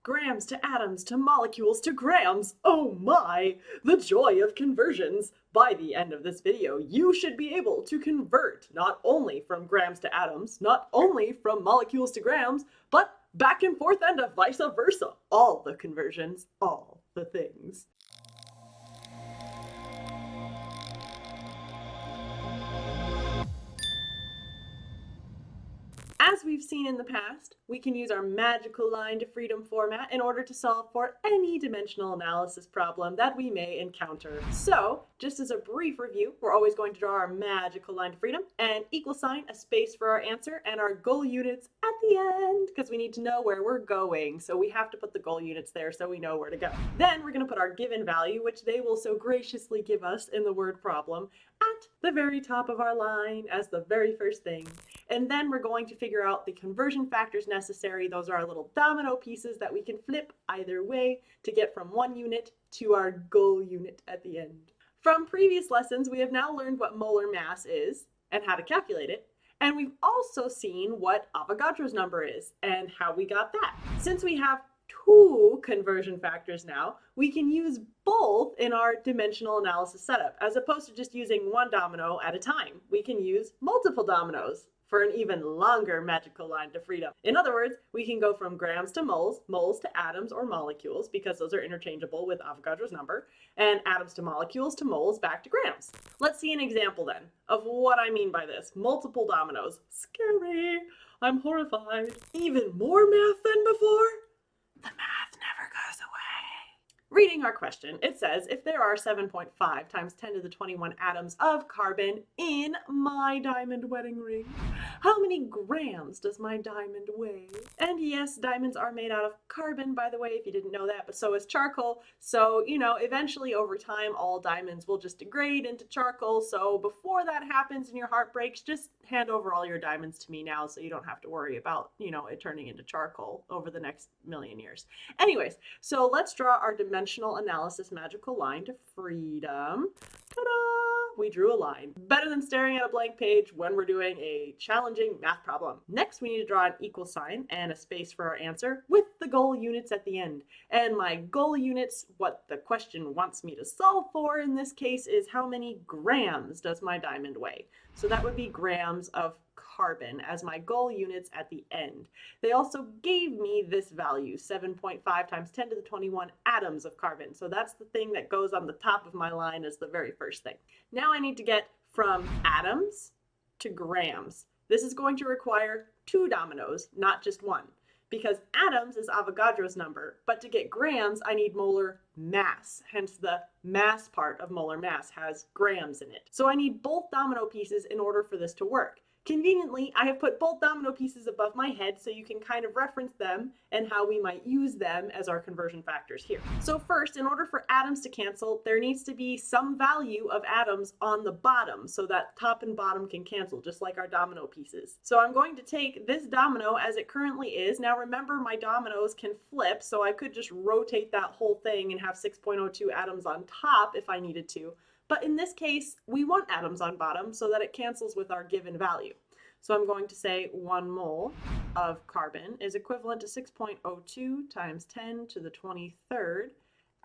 grams to atoms to molecules to grams. Oh my, the joy of conversions. By the end of this video, you should be able to convert not only from grams to atoms, not only from molecules to grams, but back and forth and vice versa. All the conversions, all the things. As we've seen in the past, we can use our magical line to freedom format in order to solve for any dimensional analysis problem that we may encounter. So, just as a brief review, we're always going to draw our magical line to freedom, an equal sign, a space for our answer, and our goal units at the end, because we need to know where we're going. So we have to put the goal units there so we know where to go. Then we're going to put our given value, which they will so graciously give us in the word problem, at the very top of our line as the very first thing. And then we're going to figure out the conversion factors necessary. Those are our little domino pieces that we can flip either way to get from one unit to our goal unit at the end. From previous lessons, we have now learned what molar mass is and how to calculate it. And we've also seen what Avogadro's number is and how we got that. Since we have two conversion factors now, we can use both in our dimensional analysis setup. As opposed to just using one domino at a time, we can use multiple dominoes for an even longer magical line to freedom. In other words, we can go from grams to moles, moles to atoms or molecules, because those are interchangeable with Avogadro's number, and atoms to molecules to moles back to grams. Let's see an example then of what I mean by this. Multiple dominoes. Scary. I'm horrified. Even more math than before? The math never goes away. Reading our question, it says, if there are 7.5 times 10 to the 21 atoms of carbon in my diamond wedding ring, how many grams does my diamond weigh? And yes, diamonds are made out of carbon, by the way, if you didn't know that, but so is charcoal. So, eventually over time, all diamonds will just degrade into charcoal. So before that happens and your heart breaks, just hand over all your diamonds to me now so you don't have to worry about, it turning into charcoal over the next million years. Anyways, so let's draw our dimensional analysis magical line to freedom. Ta-da! We drew a line. Better than staring at a blank page when we're doing a challenging math problem. Next, we need to draw an equal sign and a space for our answer with the goal units at the end. And my goal units, what the question wants me to solve for in this case, is how many grams does my diamond weigh? So that would be grams of carbon as my goal units at the end. They also gave me this value, 7.5 times 10 to the 21 atoms of carbon. So that's the thing that goes on the top of my line as the very first thing. Now I need to get from atoms to grams. This is going to require two dominoes, not just one, because atoms is Avogadro's number, but to get grams, I need molar mass. Hence the mass part of molar mass has grams in it. So I need both domino pieces in order for this to work. Conveniently, I have put both domino pieces above my head so you can kind of reference them and how we might use them as our conversion factors here. So first, in order for atoms to cancel, there needs to be some value of atoms on the bottom so that top and bottom can cancel, just like our domino pieces. So I'm going to take this domino as it currently is. Now remember, my dominoes can flip, so I could just rotate that whole thing and have 6.02 atoms on top if I needed to. But in this case, we want atoms on bottom so that it cancels with our given value. So I'm going to say 1 mole of carbon is equivalent to 6.02 times 10 to the 23rd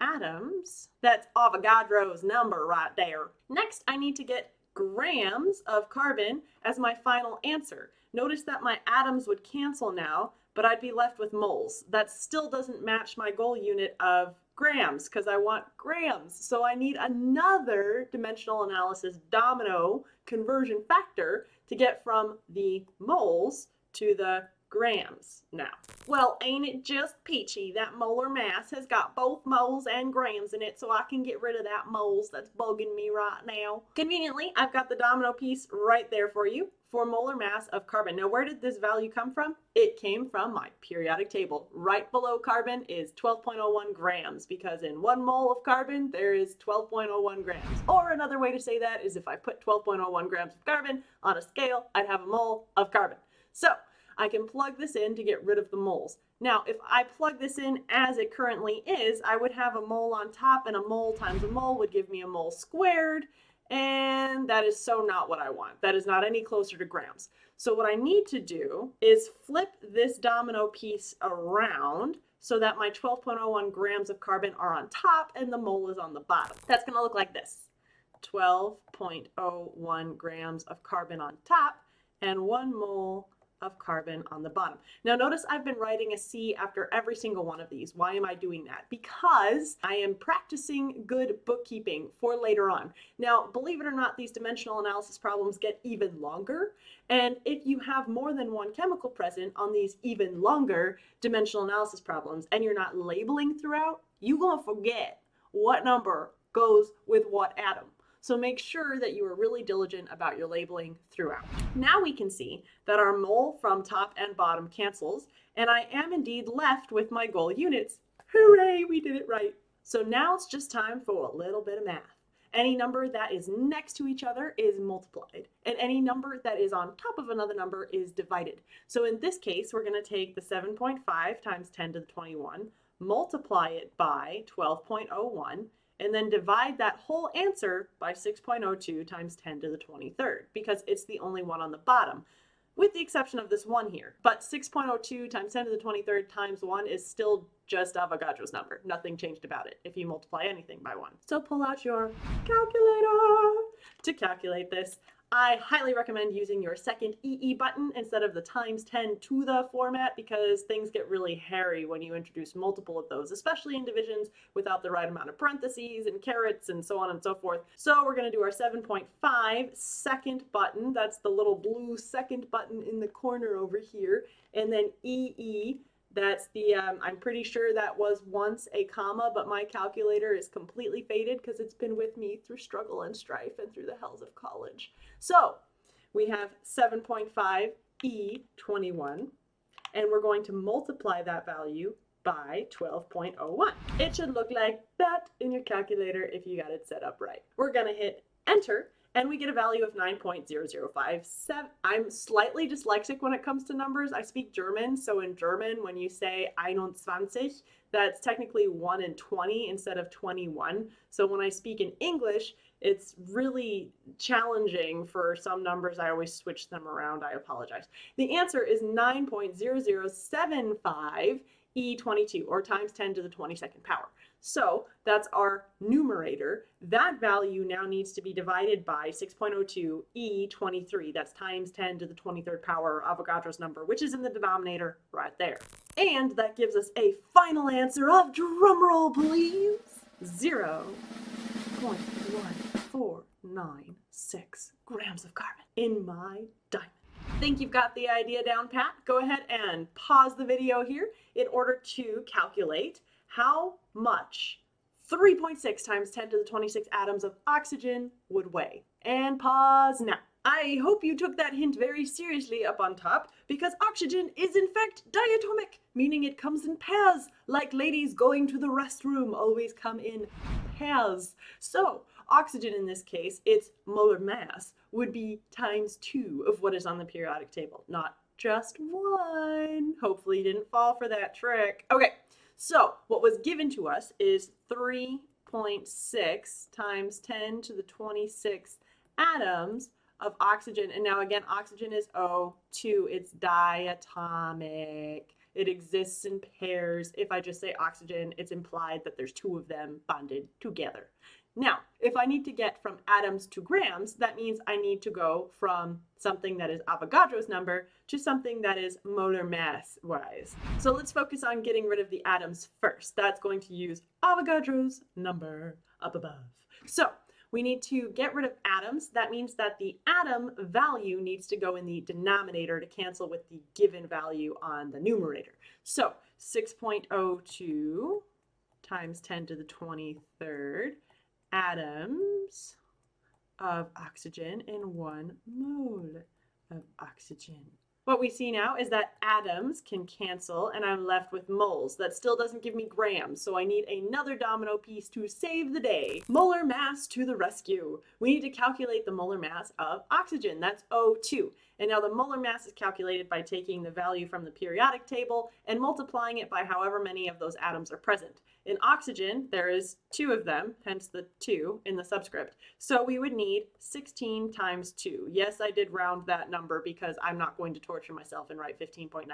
atoms. That's Avogadro's number right there. Next, I need to get grams of carbon as my final answer. Notice that my atoms would cancel now, but I'd be left with moles. That still doesn't match my goal unit of grams because I want grams. So I need another dimensional analysis domino conversion factor to get from the moles to the grams now. Well, ain't it just peachy that molar mass has got both moles and grams in it, so I can get rid of that moles that's bugging me right now. Conveniently, I've got the domino piece right there for you for molar mass of carbon. Now, where did this value come from? It came from my periodic table. Right below carbon is 12.01 grams, because in 1 mole of carbon, there is 12.01 grams. Or another way to say that is if I put 12.01 grams of carbon on a scale, I'd have a mole of carbon. So I can plug this in to get rid of the moles. Now, if I plug this in as it currently is, I would have a mole on top, and a mole times a mole would give me a mole squared. And that is so not what I want. That is not any closer to grams. So what I need to do is flip this domino piece around so that my 12.01 grams of carbon are on top and the mole is on the bottom. That's going to look like this. 12.01 grams of carbon on top and 1 mole of carbon on the bottom. Now notice I've been writing a C after every single one of these. Why am I doing that? Because I am practicing good bookkeeping for later on. Now, believe it or not, these dimensional analysis problems get even longer. And if you have more than one chemical present on these even longer dimensional analysis problems and you're not labeling throughout, you're gonna forget what number goes with what atom. So make sure that you are really diligent about your labeling throughout. Now we can see that our mole from top and bottom cancels, and I am indeed left with my goal units. Hooray, we did it right. So now it's just time for a little bit of math. Any number that is next to each other is multiplied, and any number that is on top of another number is divided. So in this case, we're going to take the 7.5 times 10 to the 21, multiply it by 12.01, and then divide that whole answer by 6.02 times 10 to the 23rd, because it's the only one on the bottom, with the exception of this one here. But 6.02 times 10 to the 23rd times 1 is still just Avogadro's number. Nothing changed about it if you multiply anything by 1. So pull out your calculator to calculate this. I highly recommend using your second EE button instead of the times 10 to the format, because things get really hairy when you introduce multiple of those, especially in divisions without the right amount of parentheses and carets and so on and so forth. So we're going to do our 7.5 second button. That's the little blue second button in the corner over here. And then EE. That's the, I'm pretty sure that was once a comma, but my calculator is completely faded because it's been with me through struggle and strife and through the hells of college. So we have 7.5 E21, and we're going to multiply that value by 12.01. It should look like that in your calculator if you got it set up right. We're going to hit enter, and we get a value of 9.0057. I'm slightly dyslexic when it comes to numbers. I speak German, so in German, when you say 21, that's technically 1 and 20 instead of 21. So when I speak in English, it's really challenging for some numbers. I always switch them around. I apologize. The answer is 9.0075 E22, or times 10 to the 22nd power. So that's our numerator. That value now needs to be divided by 6.02 E23. That's times 10 to the 23rd power, Avogadro's number, which is in the denominator right there. And that gives us a final answer of, drumroll please, 0.1496 grams of carbon in my diamond. Think you've got the idea down pat? Go ahead and pause the video here in order to calculate how much 3.6 times 10 to the 26 atoms of oxygen would weigh. And pause now. I hope you took that hint very seriously up on top, because oxygen is in fact diatomic, meaning it comes in pairs, like ladies going to the restroom always come in pairs. So oxygen in this case, its molar mass would be times 2 of what is on the periodic table, not just 1. Hopefully you didn't fall for that trick. Okay, so what was given to us is 3.6 times 10 to the 26 atoms of oxygen. And now again, oxygen is O2. It's diatomic. It exists in pairs. If I just say oxygen, it's implied that there's 2 of them bonded together. Now, if I need to get from atoms to grams, that means I need to go from something that is Avogadro's number to something that is molar mass wise. So let's focus on getting rid of the atoms first. That's going to use Avogadro's number up above. So we need to get rid of atoms. That means that the atom value needs to go in the denominator to cancel with the given value on the numerator. So 6.02 times 10 to the 23rd atoms of oxygen and 1 mole of oxygen. What we see now is that atoms can cancel and I'm left with moles. That still doesn't give me grams, so I need another domino piece to save the day. Molar mass to the rescue. We need to calculate the molar mass of oxygen. That's O2. And now the molar mass is calculated by taking the value from the periodic table and multiplying it by however many of those atoms are present. In oxygen, there is 2 of them, hence the 2 in the subscript. So we would need 16 times 2. Yes, I did round that number because I'm not going to torture myself and write 15.999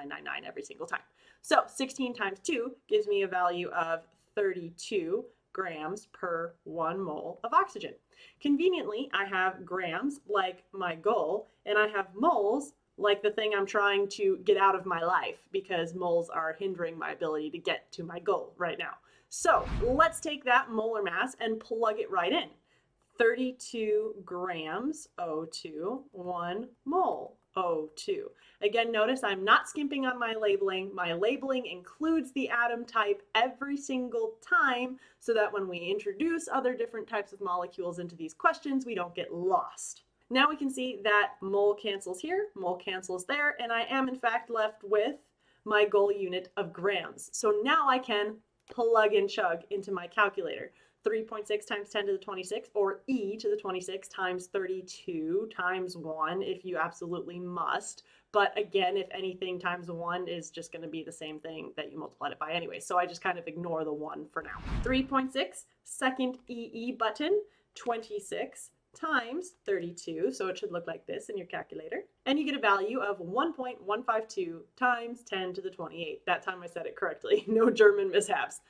every single time. So 16 times 2 gives me a value of 32 grams per 1 mole of oxygen. Conveniently, I have grams like my goal, and I have moles like the thing I'm trying to get out of my life, because moles are hindering my ability to get to my goal right now. So let's take that molar mass and plug it right in. 32 grams O2, 1 mole O2. Again, notice I'm not skimping on my labeling. My labeling includes the atom type every single time so that when we introduce other different types of molecules into these questions, we don't get lost. Now we can see that mole cancels here, mole cancels there, and I am in fact left with my goal unit of grams. So now I can plug and chug into my calculator. 3.6 times 10 to the 26, or e to the 26 times 32 times 1 if you absolutely must. But again, if anything times 1 is just going to be the same thing that you multiplied it by anyway. So I just kind of ignore the 1 for now. 3.6, second EE button, 26 times 32. So it should look like this in your calculator. And you get a value of 1.152 times 10 to the 28. That time I said it correctly. No German mishaps.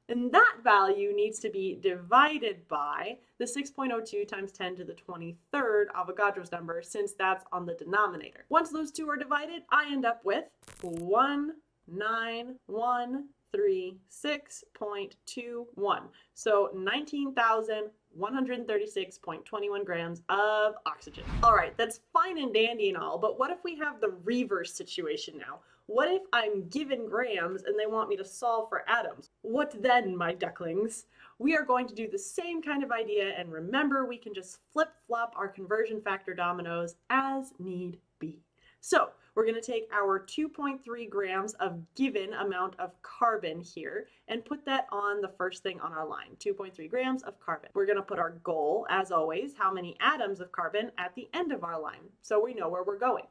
And that value needs to be divided by the 6.02 times 10 to the 23rd Avogadro's number, since that's on the denominator. Once those two are divided, I end up with 19136.21. So 19,136.21 grams of oxygen. All right, that's fine and dandy and all, but what if we have the reverse situation now? What if I'm given grams and they want me to solve for atoms? What then, my ducklings? We are going to do the same kind of idea, and remember, we can just flip-flop our conversion factor dominoes as need be. So we're going to take our 2.3 grams of given amount of carbon here and put that on the first thing on our line, 2.3 grams of carbon. We're going to put our goal, as always, how many atoms of carbon at the end of our line, so we know where we're going.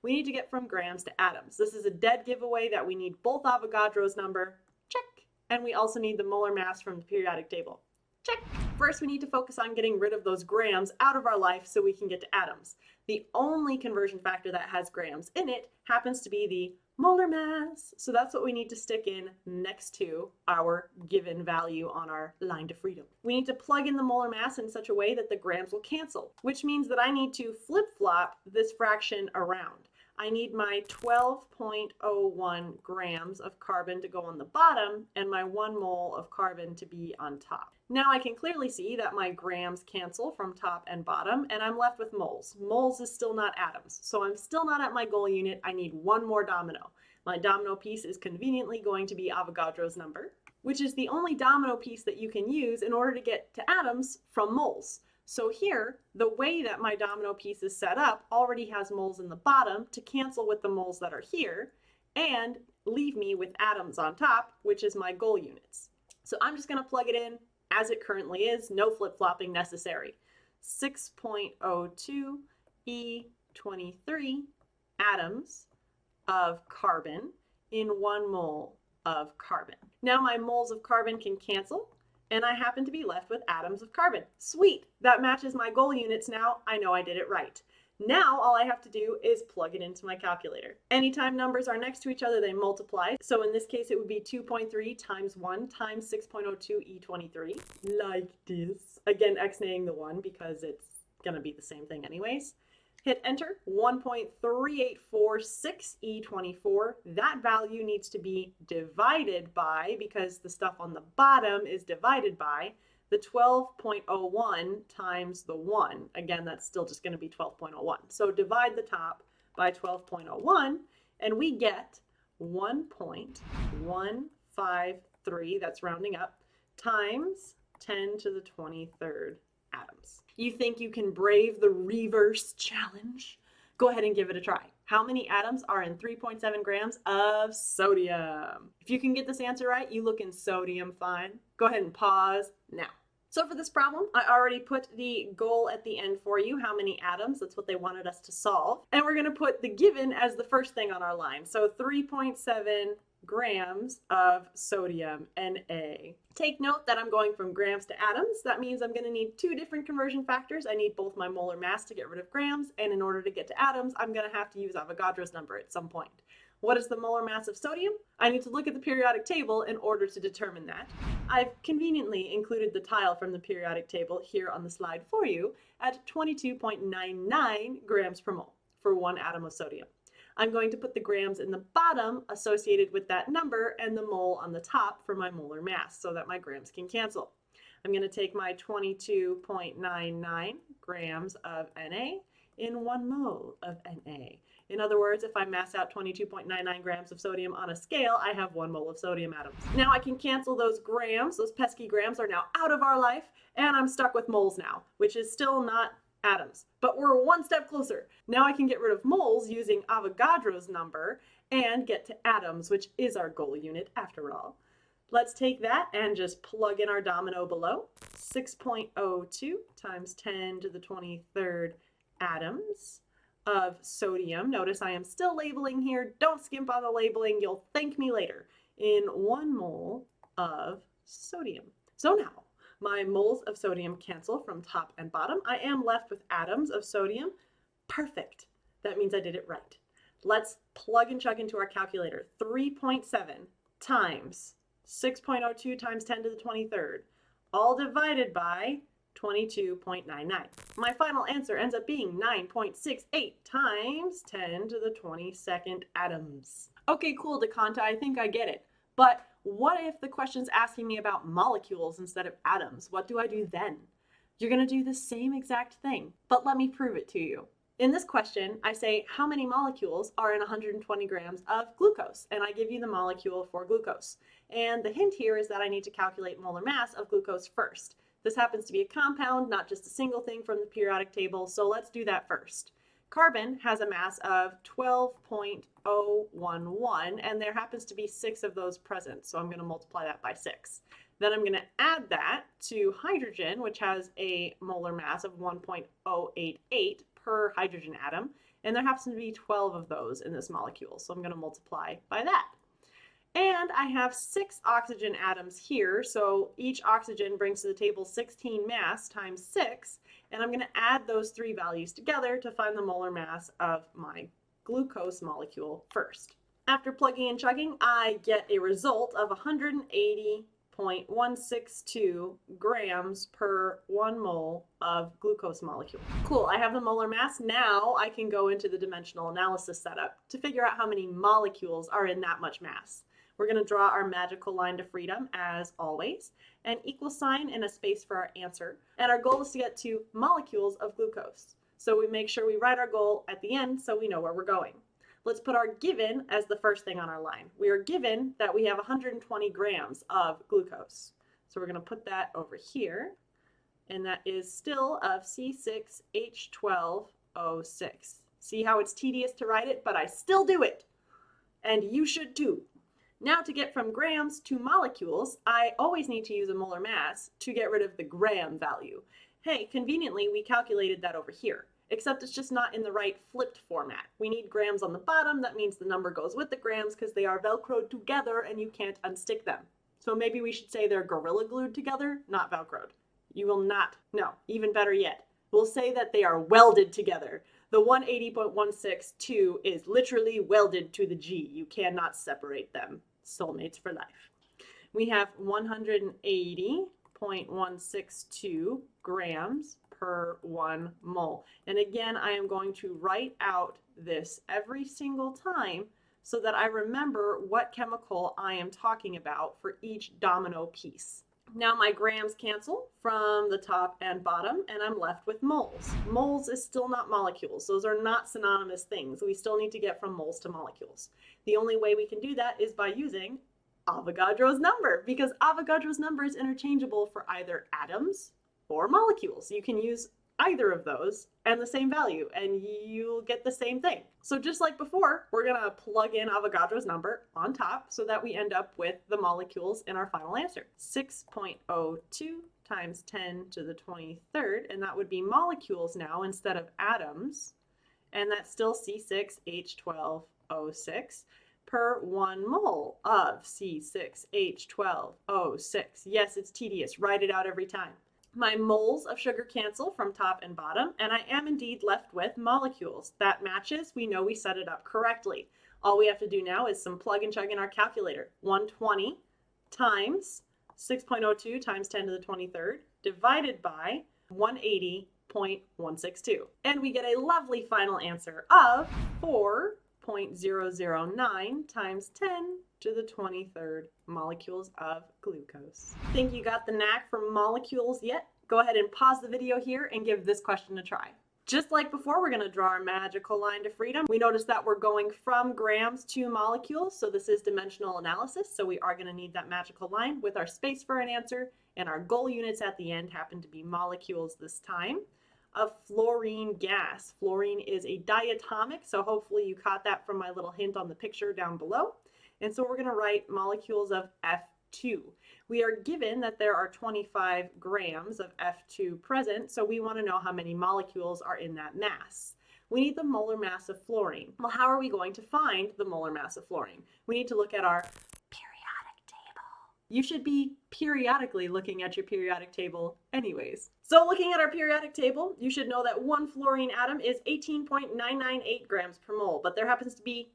We need to get from grams to atoms. This is a dead giveaway that we need both Avogadro's number, check, and we also need the molar mass from the periodic table, check. First, we need to focus on getting rid of those grams out of our life so we can get to atoms. The only conversion factor that has grams in it happens to be the molar mass. So that's what we need to stick in next to our given value on our line to freedom. We need to plug in the molar mass in such a way that the grams will cancel, which means that I need to flip-flop this fraction around. I need my 12.01 grams of carbon to go on the bottom and my 1 mole of carbon to be on top. Now I can clearly see that my grams cancel from top and bottom, and I'm left with moles. Moles is still not atoms, so I'm still not at my goal unit. I need one more domino. My domino piece is conveniently going to be Avogadro's number, which is the only domino piece that you can use in order to get to atoms from moles. So here, the way that my domino piece is set up already has moles in the bottom to cancel with the moles that are here and leave me with atoms on top, which is my goal units. So I'm just going to plug it in as it currently is, no flip-flopping necessary. 6.02 E23 atoms of carbon in 1 mole of carbon. Now my moles of carbon can cancel, and I happen to be left with atoms of carbon. Sweet, that matches my goal units now. I know I did it right. Now all I have to do is plug it into my calculator. Anytime numbers are next to each other, they multiply. So in this case, it would be 2.3 times 1 times 6.02 E23, like this. Again, X-naying the 1 because it's gonna be the same thing anyways. Hit enter, 1.3846 E24. That value needs to be divided by, because the stuff on the bottom is divided by, the 12.01 times the 1. Again, that's still just going to be 12.01. So divide the top by 12.01, and we get 1.153, that's rounding up, times 10 to the 23rd atoms. You think you can brave the reverse challenge? Go ahead and give it a try. How many atoms are in 3.7 grams of sodium? If you can get this answer right, you look in sodium fine. Go ahead and pause now. So for this problem, I already put the goal at the end for you, how many atoms, that's what they wanted us to solve. And we're gonna put the given as the first thing on our line. So 3.7 grams of sodium Na. Take note that I'm going from grams to atoms. That means I'm gonna need two different conversion factors. I need both my molar mass to get rid of grams, and in order to get to atoms, I'm gonna have to use Avogadro's number at some point. What is the molar mass of sodium? I need to look at the periodic table in order to determine that. I've conveniently included the tile from the periodic table here on the slide for you at 22.99 grams per mole for 1 atom of sodium. I'm going to put the grams in the bottom associated with that number and the mole on the top for my molar mass so that my grams can cancel. I'm going to take my 22.99 grams of Na in 1 mole of Na. In other words, if I mass out 22.99 grams of sodium on a scale, I have 1 mole of sodium atoms. Now I can cancel those grams. Those pesky grams are now out of our life, and I'm stuck with moles now, which is still not atoms, but we're one step closer. Now I can get rid of moles using Avogadro's number and get to atoms, which is our goal unit after all. Let's take that and just plug in our domino below. 6.02 times 10 to the 23rd atoms of sodium. Notice I am still labeling here. Don't skimp on the labeling. You'll thank me later. In 1 mole of sodium. So now my moles of sodium cancel from top and bottom. I am left with atoms of sodium. Perfect. That means I did it right. Let's plug and chug into our calculator. 3.7 times 6.02 times 10 to the 23rd, all divided by 22.99. My final answer ends up being 9.68 times 10 to the 22nd atoms. Okay, cool, Duckonta, I think I get it. But what if the question's asking me about molecules instead of atoms? What do I do then? You're gonna do the same exact thing, but let me prove it to you. In this question, I say how many molecules are in 120 grams of glucose, and I give you the molecule for glucose. And the hint here is that I need to calculate molar mass of glucose first. This happens to be a compound, not just a single thing from the periodic table, so let's do that first. Carbon has a mass of 12.011, and there happens to be 6 of those present, so I'm going to multiply that by 6. Then I'm going to add that to hydrogen, which has a molar mass of 1.088 per hydrogen atom, and there happens to be 12 of those in this molecule, so I'm going to multiply by that. And I have 6 oxygen atoms here, so each oxygen brings to the table 16 mass times 6, and I'm going to add those 3 values together to find the molar mass of my glucose molecule first. After plugging and chugging, I get a result of 180.162 grams per 1 mole of glucose molecule. Cool, I have the molar mass. Now I can go into the dimensional analysis setup to figure out how many molecules are in that much mass. We're going to draw our magical line to freedom as always, an equal sign and a space for our answer. And our goal is to get to molecules of glucose. So we make sure we write our goal at the end so we know where we're going. Let's put our given as the first thing on our line. We are given that we have 120 grams of glucose. So we're going to put that over here. And that is still of C6H12O6. See how it's tedious to write it, but I still do it. And you should too. Now to get from grams to molecules, I always need to use a molar mass to get rid of the gram value. Hey, conveniently, we calculated that over here, except it's just not in the right flipped format. We need grams on the bottom. That means the number goes with the grams because they are Velcroed together and you can't unstick them. So maybe we should say they're Gorilla Glued together, not Velcroed. You will not. No, even better yet. We'll say that they are welded together. The 180.162 is literally welded to the G. You cannot separate them. Soulmates for life. We have 180.162 grams per 1 mole. And again, I am going to write out this every single time so that I remember what chemical I am talking about for each domino piece. Now my grams cancel from the top and bottom, and I'm left with moles. Moles is still not molecules. Those are not synonymous things. We still need to get from moles to molecules. The only way we can do that is by using Avogadro's number, because Avogadro's number is interchangeable for either atoms or molecules. You can use either of those and the same value, and you'll get the same thing. So just like before, we're gonna plug in Avogadro's number on top so that we end up with the molecules in our final answer. 6.02 times 10 to the 23rd, and that would be molecules now instead of atoms, and that's still C6H12O6 per 1 mole of C6H12O6. Yes, it's tedious. Write it out every time. My moles of sugar cancel from top and bottom, and I am indeed left with molecules. That matches. We know we set it up correctly. All we have to do now is some plug and chug in our calculator. 120 times 6.02 times 10 to the 23rd divided by 180.162. And we get a lovely final answer of 4.009 times 10 to the 23rd molecules of glucose. Think you got the knack for molecules yet? Go ahead and pause the video here and give this question a try. Just like before, we're going to draw our magical line to freedom. We notice that we're going from grams to molecules, so this is dimensional analysis, so we are going to need that magical line with our space for an answer, and our goal units at the end happen to be molecules this time. Of fluorine gas. Fluorine is a diatomic, so hopefully you caught that from my little hint on the picture down below. And so we're going to write molecules of F2. We are given that there are 25 grams of F2 present, so we want to know how many molecules are in that mass. We need the molar mass of fluorine. Well, how are we going to find the molar mass of fluorine? We need to look at our periodic table. You should be periodically looking at your periodic table anyways. So looking at our periodic table, you should know that one fluorine atom is 18.998 grams per mole, but there happens to be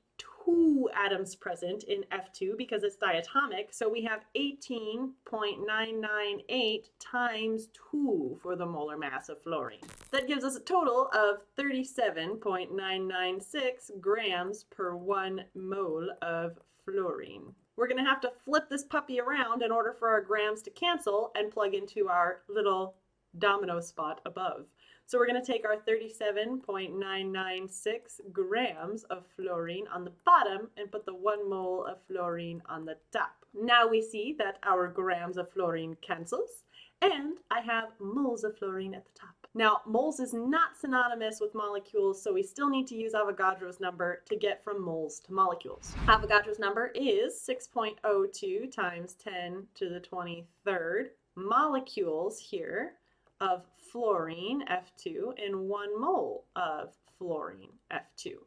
2 atoms present in F2 because it's diatomic, so we have 18.998 times 2 for the molar mass of fluorine. That gives us a total of 37.996 grams per 1 mole of fluorine. We're going to have to flip this puppy around in order for our grams to cancel and plug into our little domino spot above. So we're going to take our 37.996 grams of fluorine on the bottom and put the 1 mole of fluorine on the top. Now we see that our grams of fluorine cancels, and I have moles of fluorine at the top. Now, moles is not synonymous with molecules, so we still need to use Avogadro's number to get from moles to molecules. Avogadro's number is 6.02 times 10 to the 23rd molecules here of fluorine, F2, and 1 mole of fluorine, F2.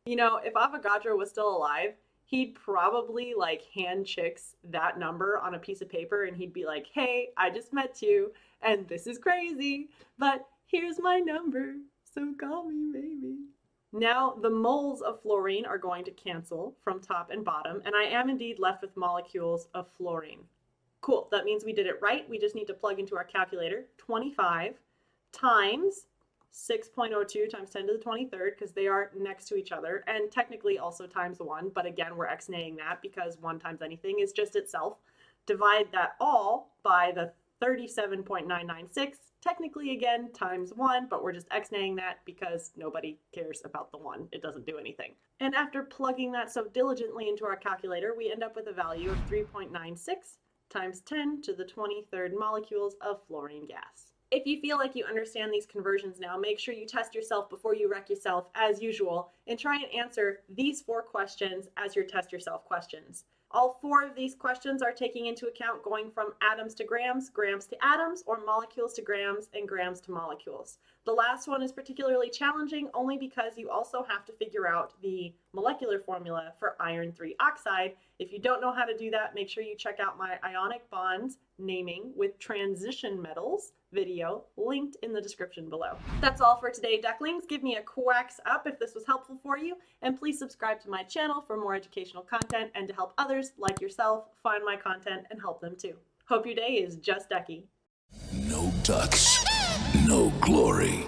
You know, if Avogadro was still alive, he'd probably like hand chicks that number on a piece of paper and he'd be like, hey, I just met you and this is crazy, but here's my number, so call me maybe. Now the moles of fluorine are going to cancel from top and bottom, and I am indeed left with molecules of fluorine. Cool, that means we did it right. We just need to plug into our calculator 25 times 6.02 times 10 to the 23rd, because they are next to each other, and technically also times 1, but again, we're x-naying that because 1 times anything is just itself. Divide that all by the 37.996, technically again times 1, but we're just x-naying that because nobody cares about the 1. It doesn't do anything. And after plugging that so diligently into our calculator, we end up with a value of 3.96 times 10 to the 23rd molecules of fluorine gas. If you feel like you understand these conversions now, make sure you test yourself before you wreck yourself as usual, and try and answer these 4 questions as your test yourself questions. All 4 of these questions are taking into account going from atoms to grams, grams to atoms, or molecules to grams, and grams to molecules. The last one is particularly challenging only because you also have to figure out the molecular formula for iron 3 oxide. If you don't know how to do that, make sure you check out my ionic bonds naming with transition metals video linked in the description below. That's all for today, ducklings. Give me a quacks up if this was helpful for you, and please subscribe to my channel for more educational content and to help others like yourself find my content and help them too. Hope your day is just ducky. No ducks, no glory.